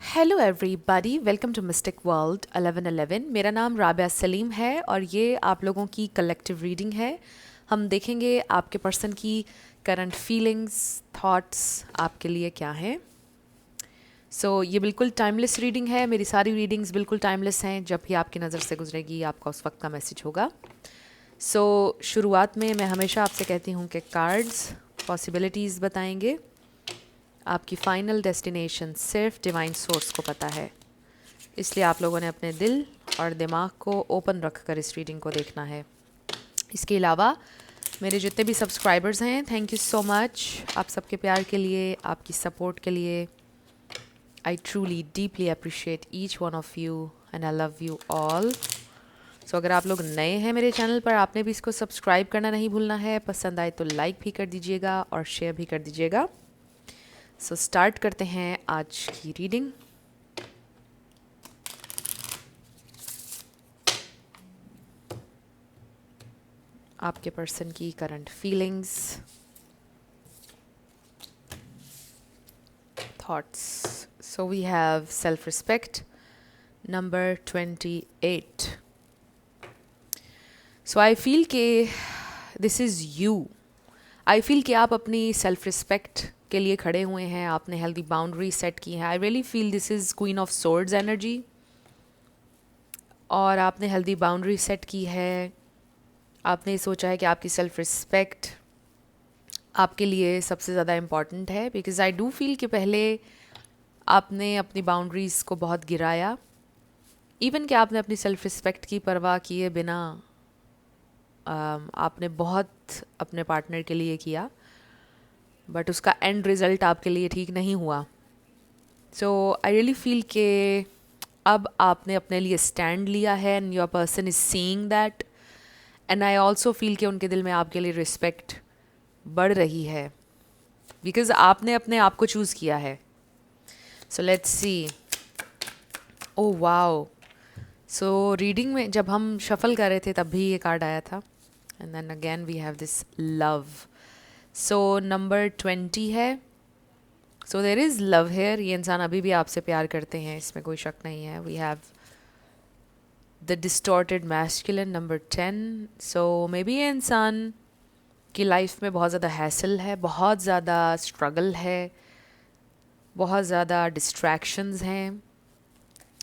Hello everybody, welcome to mystic world 1111। मेरा नाम राबिया सलीम है और ये आप लोगों की कलेक्टिव रीडिंग है। हम देखेंगे आपके पर्सन की करंट फीलिंग्स, थॉट्स आपके लिए क्या हैं। ये बिल्कुल टाइमलेस रीडिंग है। मेरी सारी रीडिंग्स बिल्कुल टाइमलेस हैं। जब भी आपकी नज़र से गुजरेगी आपका उस वक्त का मैसेज होगा। शुरुआत में मैं हमेशा आपसे कहती हूँ कि कार्ड्स पॉसिबिलिटीज़ बताएंगे। आपकी फ़ाइनल डेस्टिनेशन सिर्फ डिवाइन सोर्स को पता है, इसलिए आप लोगों ने अपने दिल और दिमाग को ओपन रख कर इस रीडिंग को देखना है। इसके अलावा मेरे जितने भी सब्सक्राइबर्स हैं, थैंक यू सो मच आप सबके प्यार के लिए, आपकी सपोर्ट के लिए। I truly deeply appreciate each one of you and I love you all. अगर आप लोग नए हैं मेरे चैनल पर, आपने भी इसको सब्सक्राइब करना नहीं भूलना है। पसंद आए तो लाइक भी कर दीजिएगा और शेयर भी कर दीजिएगा। स्टार्ट करते हैं आज की रीडिंग। आपके पर्सन की current feelings, thoughts. We have self respect number 28। I feel के this is you. I feel कि आप अपनी सेल्फ रिस्पेक्ट के लिए खड़े हुए हैं। आपने हेल्दी बाउंड्री सेट की है। I really feel this is queen of swords energy, और आपने हेल्दी बाउंड्री सेट की है। आपने सोचा है कि आपकी सेल्फ रिस्पेक्ट आपके लिए सबसे ज़्यादा इम्पॉर्टेंट है, बिकॉज़ आई डू फील कि पहले आपने अपनी बाउंड्रीज़ को बहुत गिराया। इवन कि आपने अपनी सेल्फ रिस्पेक्ट की परवाह किए बिना आपने बहुत अपने पार्टनर के लिए किया, बट उसका एंड रिज़ल्ट आपके लिए ठीक नहीं हुआ। आई रियली फील कि अब आपने अपने लिए स्टैंड लिया है and your person is seeing that. And I also feel कि उनके दिल में आपके लिए रिस्पेक्ट बढ़ रही है, बिकॉज़ आपने अपने आप को चूज़ किया है। Let's see. Oh wow. Reading में जब हम शफल कर रहे थे तब भी ये कार्ड आया था। And then again we have this love. Number 20 है। There is love here. ये इंसान अभी भी आपसे प्यार करते हैं, इसमें कोई शक नहीं है। We have the distorted masculine number 10। Maybe ये इंसान की लाइफ में बहुत ज़्यादा हैसल है, बहुत ज़्यादा स्ट्रगल है, बहुत ज़्यादा डिस्ट्रैक्शंस हैं।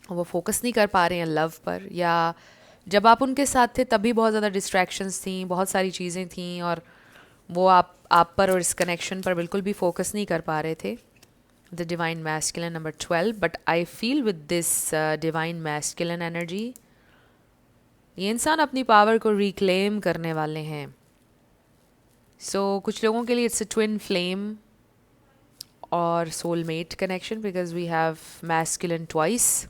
वो फोकस नहीं कर पा रहे हैं लव पर, या जब आप उनके साथ थे तभी बहुत ज़्यादा डिस्ट्रैक्शंस थी, बहुत सारी चीज़ें थीं, और वो आप पर और इस कनेक्शन पर बिल्कुल भी फोकस नहीं कर पा रहे थे। The divine masculine number 12। But I feel with this divine masculine energy ये इंसान अपनी पावर को रिक्लेम करने वाले हैं। कुछ लोगों के लिए इट्स अ ट्विन फ्लेम और soulmate connection, because we have masculine twice.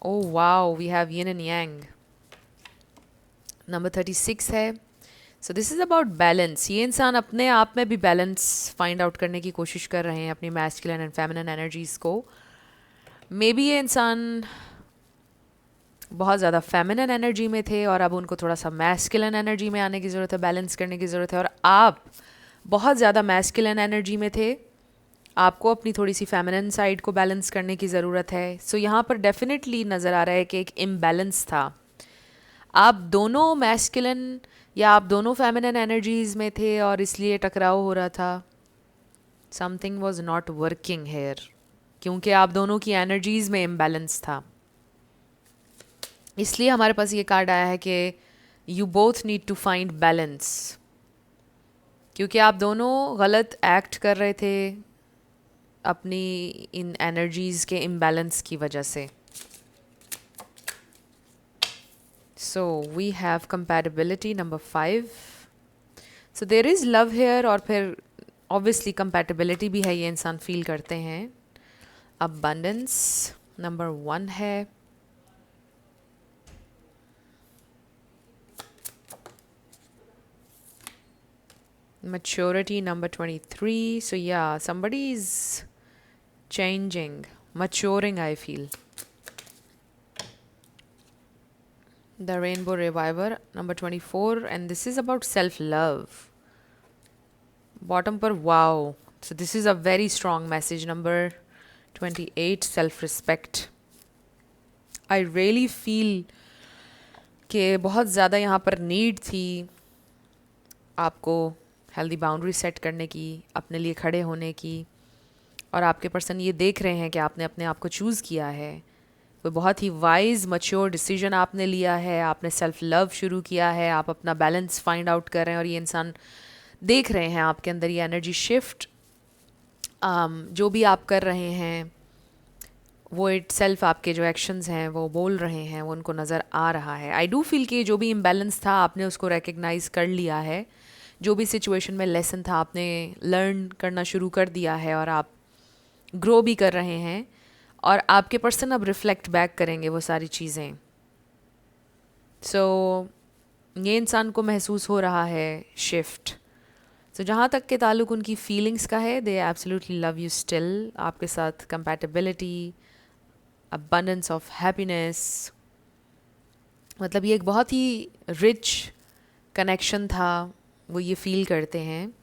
Oh wow, we have yin and yang. Number 36 है। This is about balance. ये इंसान अपने आप में भी बैलेंस फाइंड आउट करने की कोशिश कर रहे हैं अपनी मैस्कुलिन एंड फेमिनिन एनर्जीज़ को। मे बी ये इंसान बहुत ज़्यादा फेमिनिन एनर्जी में थे और अब उनको थोड़ा सा मैस्कुलिन एनर्जी में आने की ज़रूरत है, बैलेंस करने की ज़रूरत है। और आप बहुत ज़्यादा मैस्कुलिन एनर्जी में थे, आपको अपनी थोड़ी सी फेमिनिन साइड को बैलेंस करने की ज़रूरत है। यहाँ पर डेफिनेटली नज़र आ रहा है कि एक इम्बैलेंस था। आप दोनों मैस्कुलिन या आप दोनों फेमिनिन एनर्जीज़ में थे और इसलिए टकराव हो रहा था। Something was not working here, क्योंकि आप दोनों की एनर्जीज़ में इम्बैलेंस था। इसलिए हमारे पास ये कार्ड आया है कि you both need to find balance, क्योंकि आप दोनों गलत एक्ट कर रहे थे अपनी इन एनर्जीज़ के इम्बैलेंस की वजह से। We have compatibility number 5। There is love here, और फिर ऑब्वियसली कंपैटिबिलिटी भी है, ये इंसान फील करते हैं। अबंडेंस नंबर 1 है। Maturity number 23. Somebody is changing, maturing, I feel. The Rainbow Reviver number 24, and this is about self-love. Bottom par, wow. This is a very strong message. Number 28 self respect. I really feel कि बहुत ज़्यादा यहाँ पर need थी आपको healthy boundary set करने की, अपने लिए खड़े होने की. और आपके पर्सन ये देख रहे हैं कि आपने अपने आप को चूज़ किया है. कोई बहुत ही वाइज मैच्योर डिसीजन आपने लिया है. आपने सेल्फ लव शुरू किया है. आप अपना बैलेंस फाइंड आउट कर रहे हैं और ये इंसान देख रहे हैं आपके अंदर ये एनर्जी शिफ्ट. जो भी आप कर रहे हैं वो इट सेल्फ, आपके जो एक्शंस हैं वो बोल रहे हैं, वो उनको नज़र आ रहा है. आई डू फील कि जो भी इम्बैलेंस था आपने उसको रिकग्नाइज कर लिया है. जो भी सिचुएशन में लेसन था आपने लर्न करना शुरू कर दिया है और आप ग्रो भी कर रहे हैं. और आपके पर्सन अब रिफ्लेक्ट बैक करेंगे वो सारी चीज़ें. सो ये इंसान को महसूस हो रहा है शिफ्ट. तो जहाँ तक के ताल्लुक उनकी फीलिंग्स का है, दे एब्सोल्युटली लव यू स्टिल. आपके साथ कंपैटिबिलिटी, अबंडेंस ऑफ हैप्पीनेस, मतलब ये एक बहुत ही रिच कनेक्शन था, वो ये फील करते हैं.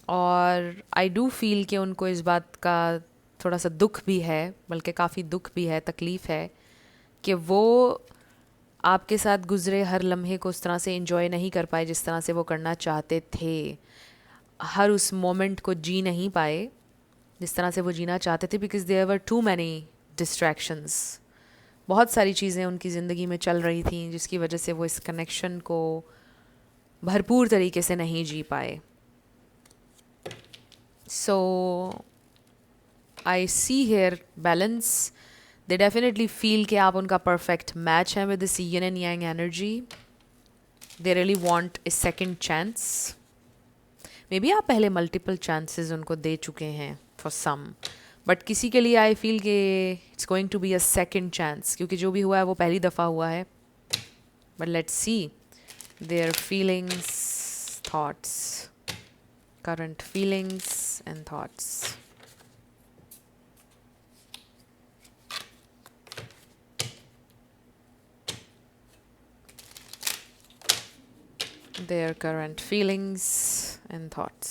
और आई डू फील कि उनको इस बात का थोड़ा सा दुख भी है, बल्कि काफ़ी दुख भी है, तकलीफ़ है कि वो आपके साथ गुज़रे हर लम्हे को उस तरह से एंजॉय नहीं कर पाए जिस तरह से वो करना चाहते थे. हर उस मोमेंट को जी नहीं पाए जिस तरह से वो जीना चाहते थे, because there were too many distractions. बहुत सारी चीज़ें उनकी ज़िंदगी में चल रही थी जिसकी वजह से वो इस कनेक्शन को भरपूर तरीके से नहीं जी पाए. So I see here balance. They definitely feel कि आप उनका परफेक्ट मैच है with this yin and yang energy. They really want a second chance. Maybe आप पहले मल्टीपल चांसेस उनको दे चुके हैं फॉर सम, बट किसी के लिए आई फील कि it's going to be a second chance, क्योंकि जो भी हुआ है वो पहली दफ़ा हुआ है. But let's see their feelings, thoughts, current feelings and thoughts. Their current feelings and thoughts.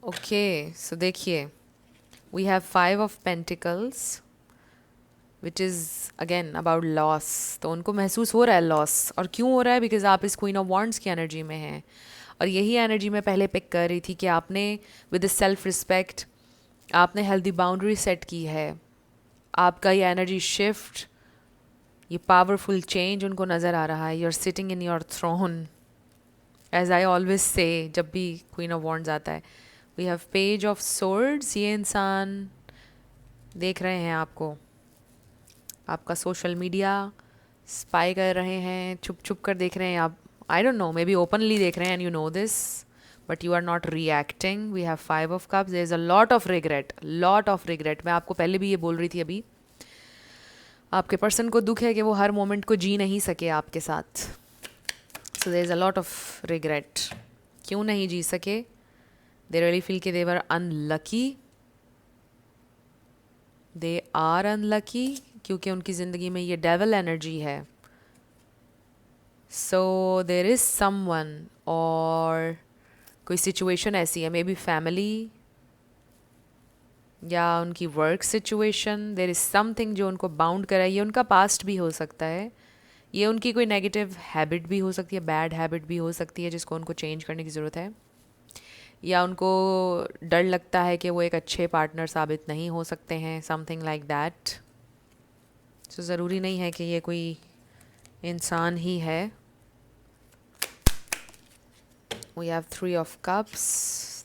Okay, so देखिए, we have 5 of Pentacles, which is again about loss. तो उनको महसूस हो रहा है लॉस. और क्यों हो रहा है? बिकॉज आप इस क्वीन ऑफ वॉन्ड्स की एनर्जी में हैं. और यही एनर्जी मैं पहले पिक कर रही थी कि आपने विद सेल्फ रिस्पेक्ट आपने हेल्दी बाउंड्री सेट की है. आपका ये एनर्जी शिफ्ट, ये पावरफुल चेंज उनको नज़र आ रहा है. You are sitting in your throne, as I always say जब भी क्वीन ऑफ वॉन्ड्स आता है. We have page of swords. ये इंसान देख रहे हैं आपको, आपका सोशल मीडिया स्पाई कर रहे हैं, छुप छुप कर देख रहे हैं. आप आई डोंट नो, मे बी ओपनली देख रहे हैं and you know this, but you are not reacting. We have 5 of cups. There is a lot of regret, lot of regret. मैं आपको पहले भी ये बोल रही थी अभी. आपके पर्सन को दुख है कि वो हर मोमेंट को जी नहीं सके आपके साथ. So there is a lot of regret. क्यों नहीं जी सके? दे रियली फील कि they were unlucky. They are unlucky क्योंकि उनकी ज़िंदगी में ये डेविल एनर्जी है. सो देर इज़ समवन और कोई सिचुएशन ऐसी है, मे बी फैमिली या उनकी work situation. There is something जो उनको बाउंड कराए. ये उनका पास्ट भी हो सकता है, ये उनकी कोई नेगेटिव हैबिट भी हो सकती है, बैड हैबिट भी हो सकती है जिसको उनको चेंज करने की ज़रूरत है. या उनको डर लगता है कि वो एक अच्छे पार्टनर साबित नहीं हो सकते हैं, समथिंग लाइक दैट. सो ज़रूरी नहीं है कि ये कोई इंसान ही है. We have 3 of cups.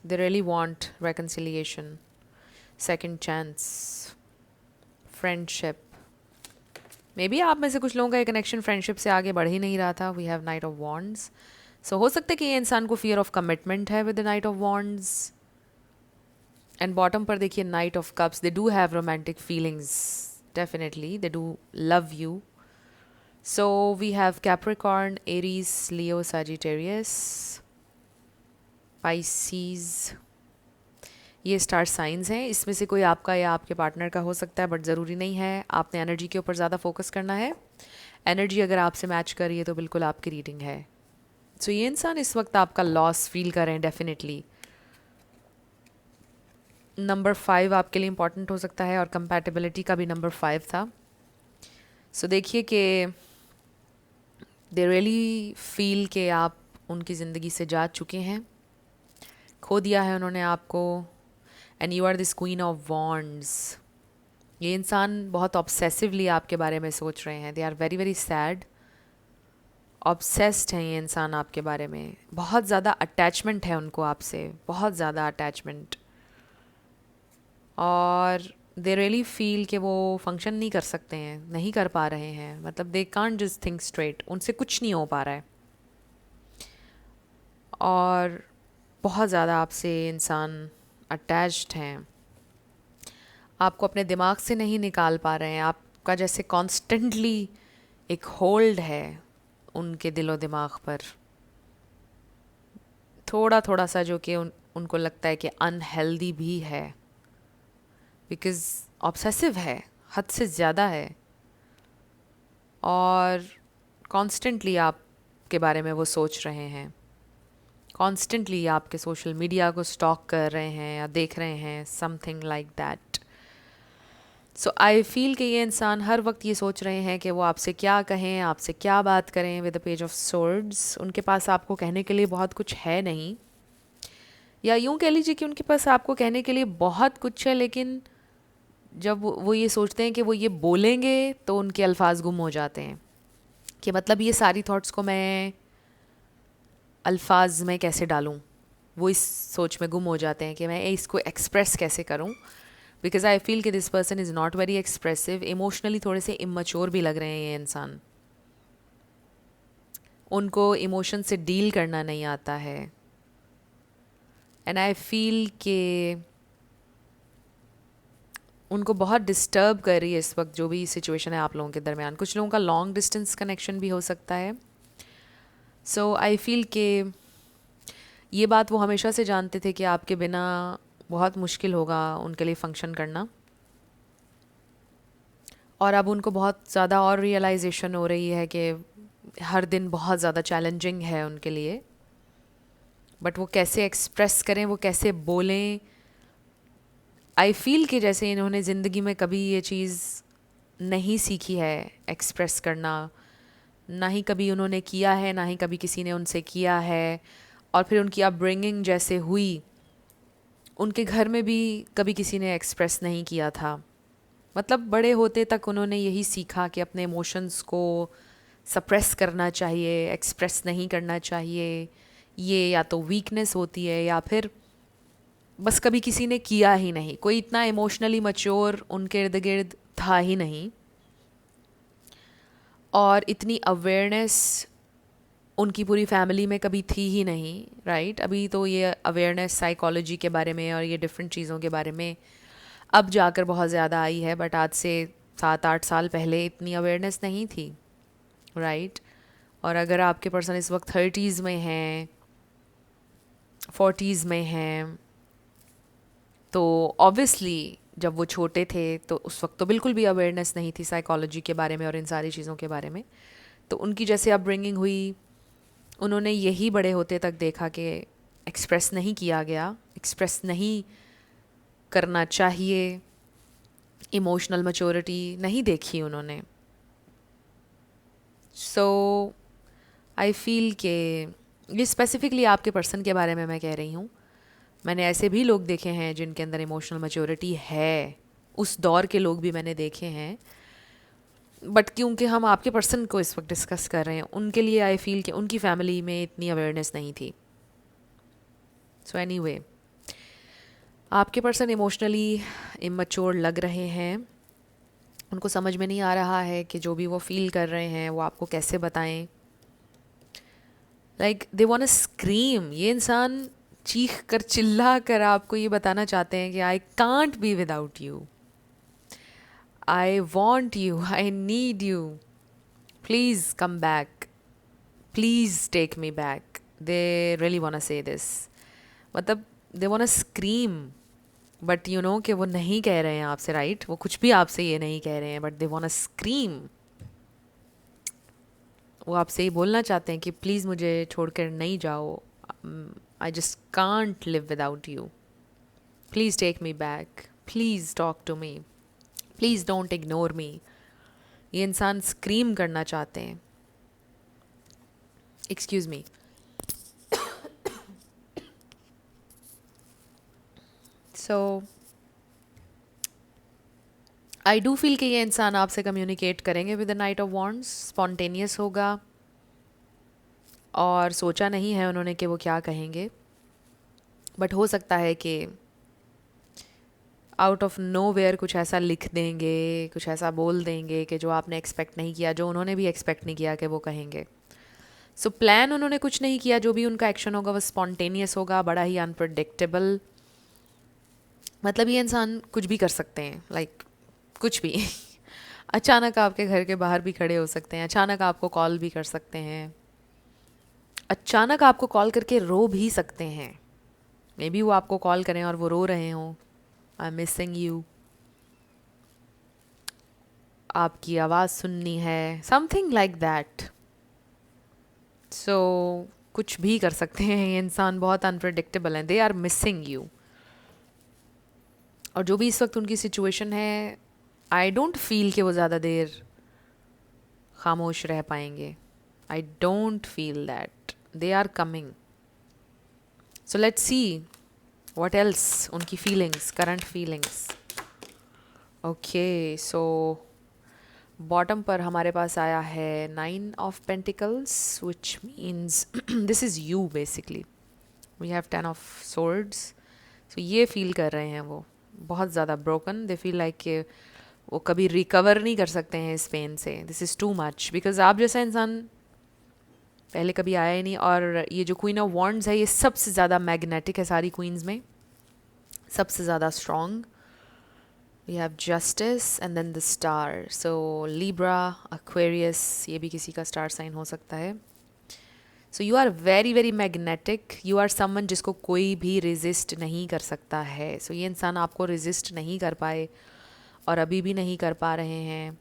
They really want reconciliation, second chance, friendship. Maybe आप में से कुछ लोगों का ये कनेक्शन फ्रेंडशिप से आगे बढ़ ही नहीं रहा था. We have Knight of Wands. So हो सकता है कि ये इंसान को fear of commitment है with the Knight of Wands. And bottom पर देखिए Knight of Cups. They do have romantic feelings. Definitely. They do love you. So we have Capricorn, Aries, Leo, Sagittarius, Pisces. ये star signs हैं. इसमें से कोई आपका या आपके पार्टनर का हो सकता है, बट ज़रूरी नहीं है. आपने एनर्जी के ऊपर ज़्यादा फोकस करना है. एनर्जी अगर आपसे मैच कर रही है तो बिल्कुल आपकी रीडिंग है. सो ये इंसान इस वक्त आपका लॉस फील कर रहे हैं डेफिनेटली. नंबर 5 आपके लिए इम्पॉर्टेंट हो सकता है और कंपैटिबिलिटी का भी नंबर 5 था. सो देखिए कि दे रियली फील कि आप उनकी ज़िंदगी से जा चुके हैं, खो दिया है उन्होंने आपको. And you are this queen of wands. ये इंसान बहुत ऑब्सेसिवली आपके बारे में सोच रहे हैं. They are very very sad, obsessed हैं ये इंसान आपके बारे में. बहुत ज़्यादा अटैचमेंट है उनको आपसे, बहुत ज़्यादा अटैचमेंट. और दे रियली फील कि वो फंक्शन नहीं कर सकते हैं, नहीं कर पा रहे हैं. मतलब they can't just think straight, उनसे कुछ नहीं हो पा रहा है. और बहुत ज़्यादा आपसे इंसान अटैच्ड हैं, आपको अपने दिमाग से नहीं निकाल पा रहे हैं. आपका जैसे कॉन्स्टेंटली एक होल्ड है उनके दिलो दिमाग पर, थोड़ा थोड़ा सा, जो कि उनको लगता है कि अनहेल्दी भी है, बिकॉज़ ऑब्सेसिव है, हद से ज़्यादा है. और कॉन्स्टेंटली आपके बारे में वो सोच रहे हैं, कॉन्स्टेंटली आपके सोशल मीडिया को स्टॉक कर रहे हैं या देख रहे हैं, something like that. So I feel कि ये इंसान हर वक्त ये सोच रहे हैं कि वो आपसे क्या कहें, आपसे क्या बात करें. With the page of swords, उनके पास आपको कहने के लिए बहुत कुछ है नहीं, या यूं कह लीजिए कि उनके पास आपको कहने के लिए बहुत कुछ है, लेकिन जब वो ये सोचते हैं कि वो ये बोलेंगे तो उनके अल्फाज गुम हो जाते हैं. कि मतलब ये सारी थॉट्स को मैं अल्फाज में कैसे डालूं, वो इस सोच में गुम हो जाते हैं कि मैं इसको एक्सप्रेस कैसे करूं. बिकॉज आई फील कि this person is not very expressive, emotionally थोड़े से इमैच्योर भी लग रहे हैं ये इंसान. उनको इमोशन से डील करना नहीं आता है. एंड आई फील कि उनको बहुत डिस्टर्ब कर रही है इस वक्त जो भी सिचुएशन है आप लोगों के दरमियान. कुछ लोगों का लॉन्ग डिस्टेंस कनेक्शन भी हो सकता है. सो आई फील कि ये बात वो हमेशा से जानते थे कि आपके बिना बहुत मुश्किल होगा उनके लिए फंक्शन करना. और अब उनको बहुत ज़्यादा और रियलाइजेशन हो रही है कि हर दिन बहुत ज़्यादा चैलेंजिंग है उनके लिए. बट वो कैसे एक्सप्रेस करें, वो कैसे बोलें. आई फील कि जैसे इन्होंने ज़िंदगी में कभी ये चीज़ नहीं सीखी है एक्सप्रेस करना, ना ही कभी उन्होंने किया है, ना ही कभी किसी ने उनसे किया है. और फिर उनकी अपब्रिंगिंग जैसे हुई, उनके घर में भी कभी किसी ने एक्सप्रेस नहीं किया था. मतलब बड़े होते तक उन्होंने यही सीखा कि अपने इमोशंस को सप्रेस करना चाहिए, एक्सप्रेस नहीं करना चाहिए. ये या तो वीकनेस होती है या फिर बस कभी किसी ने किया ही नहीं. कोई इतना इमोशनली मैच्योर उनके इर्द गिर्द था ही नहीं, और इतनी अवेयरनेस उनकी पूरी फैमिली में कभी थी ही नहीं. राइट, अभी तो ये अवेयरनेस साइकोलॉजी के बारे में और ये डिफरेंट चीज़ों के बारे में अब जाकर बहुत ज़्यादा आई है, बट आज से 7-8 साल पहले इतनी अवेयरनेस नहीं थी. राइट. और अगर आपके पर्सन इस वक्त 30s में हैं, 40s में हैं, तो ऑब्वियसली जब वो छोटे थे तो उस वक्त तो बिल्कुल भी अवेयरनेस नहीं थी साइकोलॉजी के बारे में और इन सारी चीज़ों के बारे में. तो उनकी जैसे अपब्रिंगिंग हुई, उन्होंने यही बड़े होते तक देखा कि एक्सप्रेस नहीं किया गया, एक्सप्रेस नहीं करना चाहिए, इमोशनल मैच्योरिटी नहीं देखी उन्होंने. सो आई फील कि ये स्पेसिफिकली आपके पर्सन के बारे में मैं कह रही हूँ. मैंने ऐसे भी लोग देखे हैं जिनके अंदर इमोशनल मैच्योरिटी है, उस दौर के लोग भी मैंने देखे हैं. बट क्योंकि हम आपके पर्सन को इस वक्त डिस्कस कर रहे हैं, उनके लिए आई फील कि उनकी फैमिली में इतनी अवेयरनेस नहीं थी. सो एनीवे, आपके पर्सन इमोशनली इमैच्योर लग रहे हैं. उनको समझ में नहीं आ रहा है कि जो भी वो फील कर रहे हैं वो आपको कैसे बताएं. Like they want to scream. ये इंसान चीख कर चिल्ला कर आपको ये बताना चाहते हैं कि I can't be without you, I want you, I need you, please come back, please take me back. They really want to say this. मतलब they want to scream, but you know कि वो नहीं कह रहे हैं आपसे. Right, वो कुछ भी आपसे ये नहीं कह रहे हैं, but they want to scream. वो आपसे ही बोलना चाहते हैं कि प्लीज़ मुझे छोड़कर नहीं जाओ, I just can't live without you, please take me back, please talk to me, please don't ignore me. ये इंसान स्क्रीम करना चाहते हैं। Excuse me. So I do feel कि ये इंसान आपसे कम्युनिकेट करेंगे with the knight of wands. Spontaneous होगा और सोचा नहीं है उन्होंने कि वो क्या कहेंगे, बट हो सकता है कि आउट ऑफ नो वेयर कुछ ऐसा लिख देंगे, कुछ ऐसा बोल देंगे कि जो आपने एक्सपेक्ट नहीं किया, जो उन्होंने भी एक्सपेक्ट नहीं किया कि वो कहेंगे। सो प्लान उन्होंने कुछ नहीं किया, जो भी उनका एक्शन होगा वो स्पॉन्टेनियस होगा, बड़ा ही अनप्रडिक्टेबल। मतलब ये इंसान कुछ भी कर सकते हैं, लाइक कुछ भी। अचानक आपके घर के बाहर भी खड़े हो सकते हैं, अचानक आपको कॉल भी कर सकते हैं, अचानक आपको कॉल करके रो भी सकते हैं। मे बी वो आपको कॉल करें और वो रो रहे हों, आई एम मिसिंग यू, आपकी आवाज़ सुननी है, समथिंग लाइक दैट। सो कुछ भी कर सकते हैं। ये इंसान बहुत अनप्रडिक्टेबल हैं, दे आर मिसिंग यू। और जो भी इस वक्त उनकी सिचुएशन है, आई डोंट फील कि वो ज़्यादा देर खामोश रह पाएंगे। I don't feel that, they are coming. So let's see what else उनकी feelings, current feelings. Okay, so bottom पर हमारे पास आया है 9 of pentacles, which means this is you basically. We have 10 of swords. So ये feel कर रहे हैं वो बहुत ज़्यादा ब्रोकन। दे फील लाइक कि वो कभी रिकवर नहीं कर सकते हैं इस पेन से। This is too much, because आप जैसा इंसान पहले कभी आया ही नहीं। और ये जो क्वीन ऑफ वॉन्ड्स है, ये सबसे ज़्यादा मैग्नेटिक है सारी क्वींस में, सबसे ज़्यादा strong. We have justice and then the star. So Libra, Aquarius, ये भी किसी का स्टार साइन हो सकता है। So you are very very magnetic. You are someone जिसको कोई भी रेजिस्ट नहीं कर सकता है। सो ये इंसान आपको रेजिस्ट नहीं कर पाए और अभी भी नहीं कर पा रहे हैं।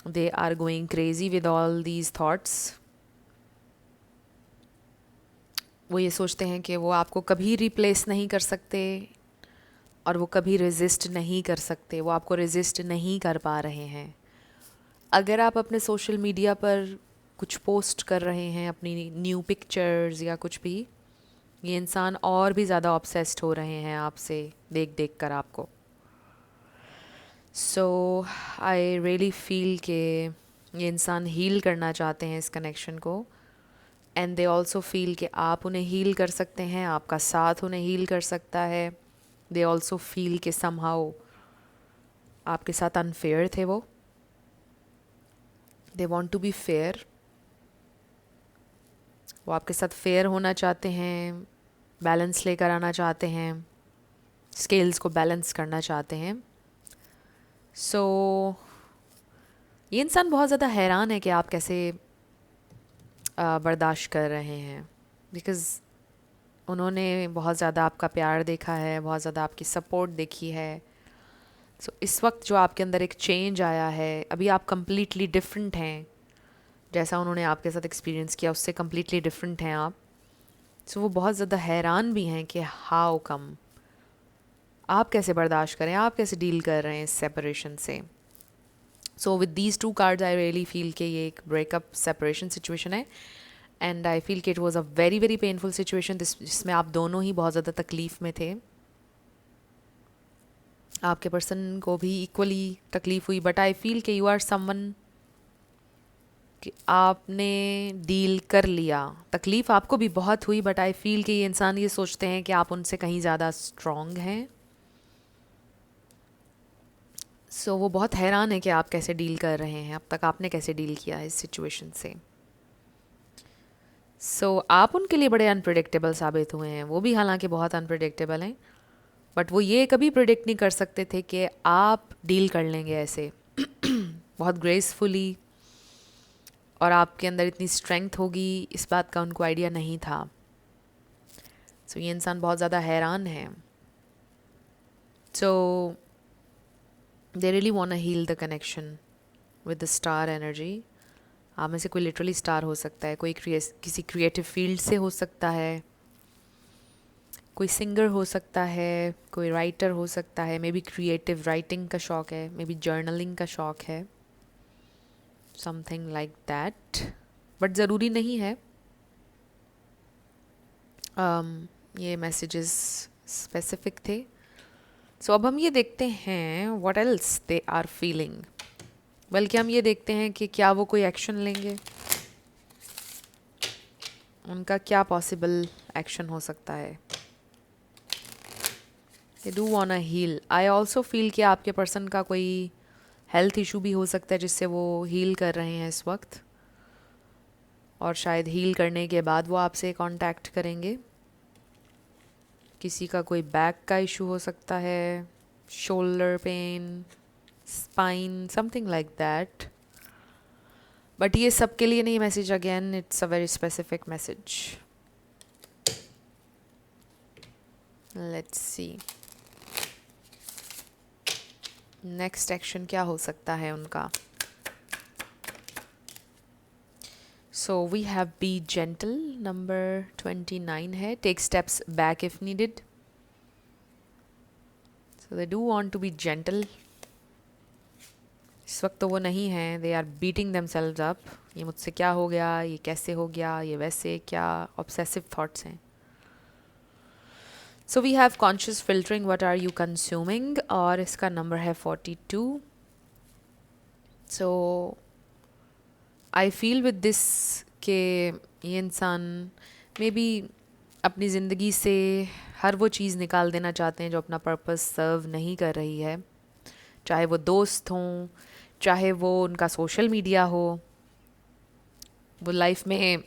They are going crazy with all these thoughts. वो ये सोचते हैं कि वो आपको कभी रिप्लेस नहीं कर सकते और वो कभी रेजिस्ट नहीं कर सकते, वो आपको रेजिस्ट नहीं कर पा रहे हैं। अगर आप अपने सोशल मीडिया पर कुछ पोस्ट कर रहे हैं, अपनी न्यू पिक्चर्स या कुछ भी, ये इंसान और भी ज़्यादा ऑब्सेस्ड हो रहे हैं आपसे देख देख कर आपको। सो आई रियली फील कि ये इंसान हील करना चाहते हैं इस कनेक्शन को। एंड दे ऑल्सो फील कि आप उन्हें हील कर सकते हैं, आपका साथ उन्हें हील कर सकता है। दे ऑल्सो फील कि समहाउ आपके साथ अनफेयर थे वो। They want to be fair. वो आपके साथ फेयर होना चाहते हैं, बैलेंस लेकर आना चाहते हैं, स्केल्स को बैलेंस करना चाहते हैं। सो ये इंसान बहुत ज़्यादा हैरान है कि आप कैसे बर्दाश्त कर रहे हैं, बिकॉज़ उन्होंने बहुत ज़्यादा आपका प्यार देखा है, बहुत ज़्यादा आपकी सपोर्ट देखी है। सो इस वक्त जो आपके अंदर एक चेंज आया है, अभी आप कम्प्लीटली डिफरेंट हैं। जैसा उन्होंने आपके साथ एक्सपीरियंस किया उससे कम्प्लीटली डिफरेंट हैं आप। सो वो बहुत ज़्यादा हैरान भी हैं कि हाउ कम, आप कैसे बर्दाश्त करें, आप कैसे डील कर रहे हैं इस सेपरेशन से। So with these two cards I really feel कि ये एक ब्रेकअप सेपरेशन सिचुएशन है। एंड आई फील कि it was a very very painful situation जिसमें आप दोनों ही बहुत ज़्यादा तकलीफ़ में थे। आपके पर्सन को भी इक्वली तकलीफ़ हुई, बट आई फील कि यू आर समवन कि आपने डील कर लिया। तकलीफ़ आपको भी बहुत हुई, बट आई फील कि ये इंसान ये सोचते हैं कि आप उनसे कहीं ज़्यादा स्ट्रॉन्ग हैं। सो वो बहुत हैरान है कि आप कैसे डील कर रहे हैं, अब तक आपने कैसे डील किया इस सिचुएशन से। सो आप उनके लिए बड़े अनप्रिडिक्टेबल साबित हुए हैं, वो भी हालांकि बहुत अनप्रिडिक्टेबल हैं, बट वो ये कभी प्रिडिक्ट नहीं कर सकते थे कि आप डील कर लेंगे ऐसे बहुत ग्रेसफुली, और आपके अंदर इतनी स्ट्रेंथ होगी, इस बात का उनको आइडिया नहीं था। सो ये इंसान बहुत ज़्यादा हैरान है। So they really want to heal the connection with the star energy. आप में से कोई लिटरली स्टार हो सकता है, कोई किसी क्रिएटिव फील्ड से हो सकता है, कोई सिंगर हो सकता है, कोई राइटर हो सकता है, मे बी क्रिएटिव राइटिंग का शौक़ है, मे बी जर्नलिंग का शौक़ है, समथिंग लाइक दैट, बट ज़रूरी नहीं है ये मैसेजेस स्पेसिफिक थे। सो अब हम ये देखते हैं what else they are feeling, बल्कि हम ये देखते हैं कि क्या वो कोई एक्शन लेंगे, उनका क्या पॉसिबल एक्शन हो सकता है। They do want a heal. I also feel कि आपके पर्सन का कोई हेल्थ इशू भी हो सकता है जिससे वो हील कर रहे हैं इस वक्त, और शायद हील करने के बाद वो आपसे कांटेक्ट करेंगे। किसी का कोई बैक का इशू हो सकता है, shoulder pain, spine, something like that, but ये सबके लिए नहीं message. Again it's a very specific message. Let's see next action क्या हो सकता है उनका। So we have be gentle, number 29 है, take steps back if needed. So they do want to be gentle. इस वक्त तो वो नहीं है, they are beating themselves up, ये मुझसे क्या हो गया, ये कैसे हो गया, ये वैसे क्या, ऑब्सेसिव थॉट्स हैं। So we have conscious filtering, what are you consuming, और इसका नंबर है 42। So I feel with this के ये इंसान मे बी अपनी ज़िंदगी से हर वो चीज़ निकाल देना चाहते हैं जो अपना पर्पस सर्व नहीं कर रही है, चाहे वो दोस्त हों, चाहे वो उनका सोशल मीडिया हो। वो लाइफ में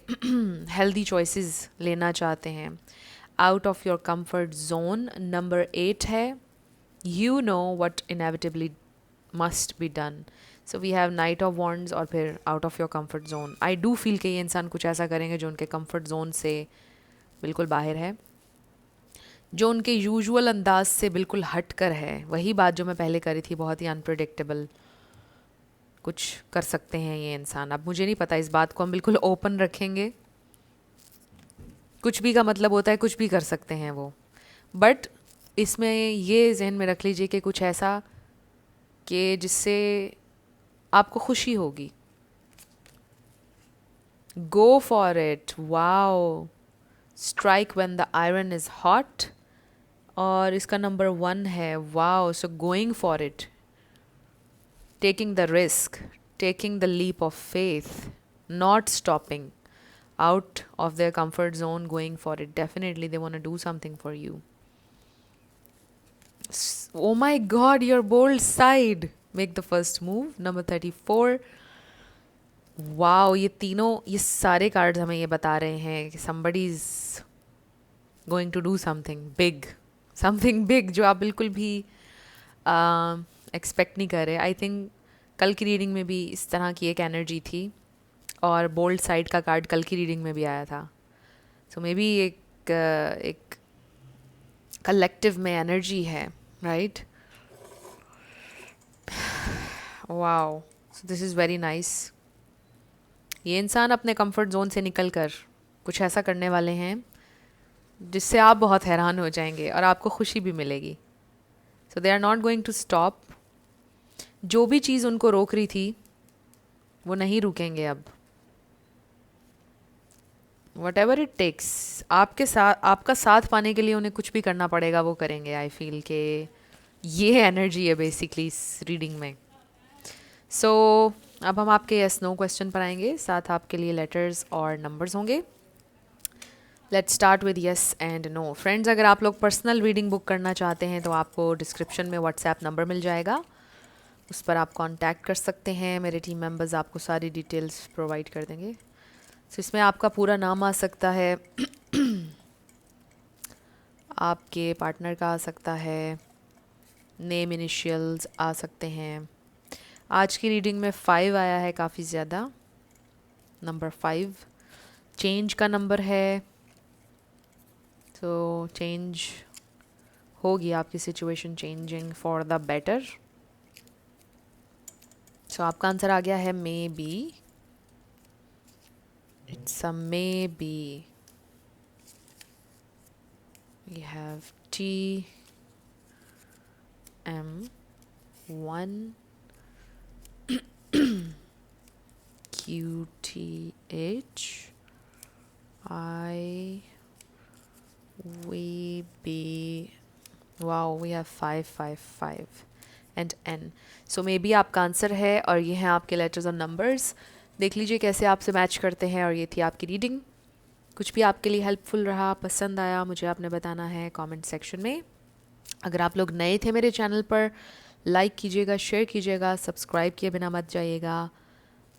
हेल्दी चॉइसेस लेना चाहते हैं। Out of your comfort zone, number 8 है, you know what inevitably must be done. So we have knight of wands और फिर out of your comfort zone. I do feel कि ये इंसान कुछ ऐसा करेंगे जो उनके कंफर्ट जोन से बिल्कुल बाहर है, जो उनके यूजुअल अंदाज से बिल्कुल हट कर है। वही बात जो मैं पहले करी थी, बहुत ही अनप्रिडिक्टेबल कुछ कर सकते हैं ये इंसान। अब मुझे नहीं पता, इस बात को हम बिल्कुल ओपन रखेंगे। कुछ भी का मतलब होता है कुछ भी कर सकते हैं वो, बट इसमें ये जहन में रख लीजिए कि कुछ ऐसा कि जिससे आपको खुशी होगी। Go for it. Wow, strike when the iron is hot, और इसका नंबर 1 है। Wow, so going for it, taking the risk, taking the leap of faith, not stopping, out of their comfort zone, going for it. Definitely they want to do something for you. Oh my god, your bold side. Make the first move, number 34. Wow, ये तीनों, ये सारे cards हमें ये बता रहे हैं कि somebody is going to do something big जो आप बिल्कुल भी एक्सपेक्ट नहीं कर रहे। आई थिंक कल की रीडिंग में भी इस तरह की एक एनर्जी थी, और बोल्ड साइड का कार्ड कल की रीडिंग में भी आया था। सो मे बी एक कलेक्टिव में एनर्जी है, right. Wow, so this is very nice. ये इंसान अपने कंफर्ट जोन से निकल कर कुछ ऐसा करने वाले हैं जिससे आप बहुत हैरान हो जाएंगे और आपको खुशी भी मिलेगी। So they are not going to stop. जो भी चीज़ उनको रोक रही थी वो नहीं रुकेंगे अब। वट एवर इट टेक्स, आपके साथ, आपका साथ पाने के लिए उन्हें कुछ भी करना पड़ेगा, वो करेंगे। आई फील के ये एनर्जी है बेसिकली इस रीडिंग में। सो अब हम आपके यस नो क्वेश्चन पर आएंगे, साथ आपके लिए लेटर्स और नंबर्स होंगे। Let's start with yes and no. Friends, अगर आप लोग पर्सनल रीडिंग बुक करना चाहते हैं तो आपको डिस्क्रिप्शन में व्हाट्सएप नंबर मिल जाएगा, उस पर आप कांटेक्ट कर सकते हैं। मेरे टीम मेंबर्स आपको सारी डिटेल्स प्रोवाइड कर देंगे। सो इसमें आपका पूरा नाम आ सकता है, आपके पार्टनर का आ सकता है, नेम इनिशियल्स आ सकते हैं। आज की रीडिंग में 5 आया है, काफ़ी ज़्यादा, नंबर 5 चेंज का नंबर है। तो चेंज होगी, आपकी situation changing for the better. So आपका आंसर आ गया है maybe. It's a maybe. We have T M 1 Q T H I V B. Wow, we have 555 and N. So may be आपका answer है और ये हैं आपके लेटर्स और नंबर्स. देख लीजिए कैसे आपसे मैच करते हैं. और ये थी आपकी रीडिंग. कुछ भी आपके लिए हेल्पफुल रहा, पसंद आया, मुझे आपने बताना है कमेंट सेक्शन में. अगर आप लोग नए थे मेरे चैनल पर, लाइक कीजिएगा, शेयर कीजिएगा, सब्सक्राइब किए बिना मत जाइएगा.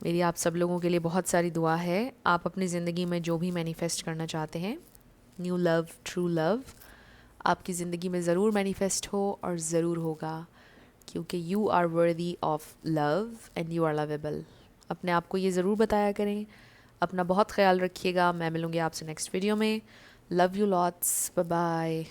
मेरी आप सब लोगों के लिए बहुत सारी दुआ है. आप अपनी ज़िंदगी में जो भी मैनिफेस्ट करना चाहते हैं, न्यू लव, ट्रू लव, आपकी ज़िंदगी में ज़रूर मैनिफेस्ट हो और ज़रूर होगा, क्योंकि you are worthy of love and you are lovable. अपने आप को ये ज़रूर बताया करें. अपना बहुत ख्याल रखिएगा. मैं मिलूँगी आपसे नेक्स्ट वीडियो में. Love you lots. Bye bye.